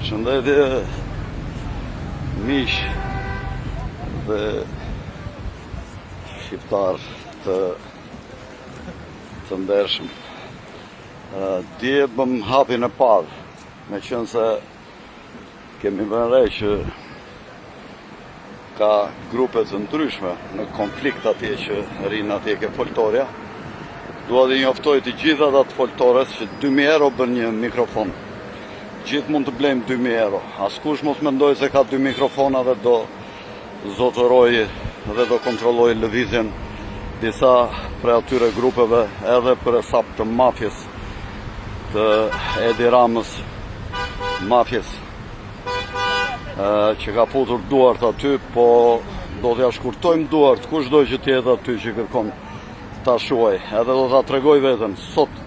Përshëndetje, miq dhe shqiptar të ndershëm. Dje bëm hapin e parë, me qenë se kemi vënë re që ka grupe të ndryshme në konflikt atje që rinë atje ke foltorja. Dua dhe njoftoj të gjitha ato foltores që 2.000 euro bën një mikrofon. Gjithë mund të blejmë 2.000 euro. Askush mos mendoj se ka 2 mikrofona dhe do zotëroj dhe do kontrolloj lëvizjen disa prej atyre grupeve edhe për hesap të mafjes të Edi Ramës, mafjes që ka futur duart aty, po do t'ja shkurtojmë duart kushdo që tjetë aty që kërkon ta shuaj. Edhe do t'a tregoj veten sot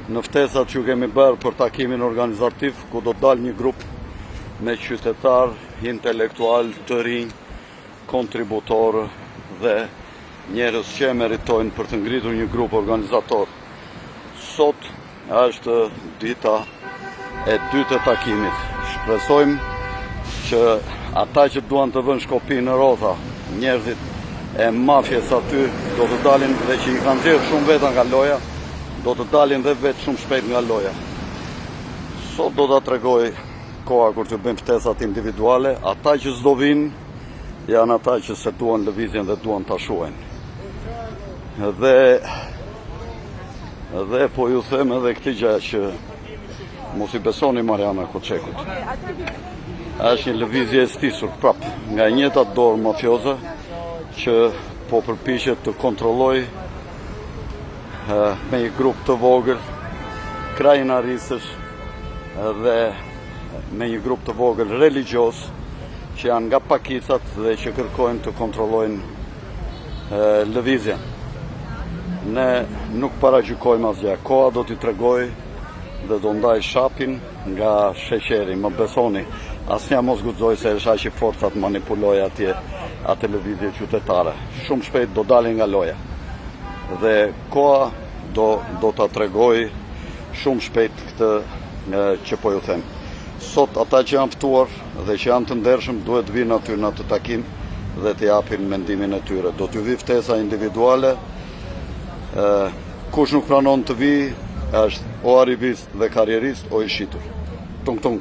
në ftesat që kemi bërë për takimin organizativ, ku do dal një grup me qytetar, intelektual të rinj, kontributorë dhe njerëz që meritojnë për të ngritur një grup organizator. Sot është dita e dytë e takimit. Shpresojmë që ata që duan të vënë shkopi në rrotha, njerëzit e mafjes aty, do të dalin dhe që i kanë nxjerrë shumë veta nga loja, do të dalin dhe vetë shumë shpejt nga loja. Sot do të tregoj koha kur të bëjmë ftesat individuale, ata që s'do vinë, janë ata që se duan lëvizjen dhe duan ta shuajnë. Dhe po ju them edhe këtë gjë që mos i besoni Mariana Koçekut. Është një lëvizje e stisur prap nga e njëjta dorë mafioze që po përpiqet të kontrolloj me një grup të vogël krajinarisësh dhe me një grup të vogël religjioz që janë nga pakicat dhe që kërkojnë të kontrollojnë lëvizjen. Ne nuk paragjykojmë asgjë. Koha do t'i tregoj dhe do ndaj shapin nga sheqeri, më besoni. Asnjë mos guxoj se është aq i fortë sa të manipuloj atë lëvizje qytetare. Shumë shpejt do dalin nga loja. Dhe koha do ta tregoj shumë shpejt këtë që po ju them. Sot ata që janë ftuar dhe që janë të ndershëm duhet vinë aty në atë takim dhe të japin mendimin e tyre. Do t'ju vi ftesa individuale. Kush nuk pranon të vi është o arrivist dhe karrierist o i shitur. Tung tung.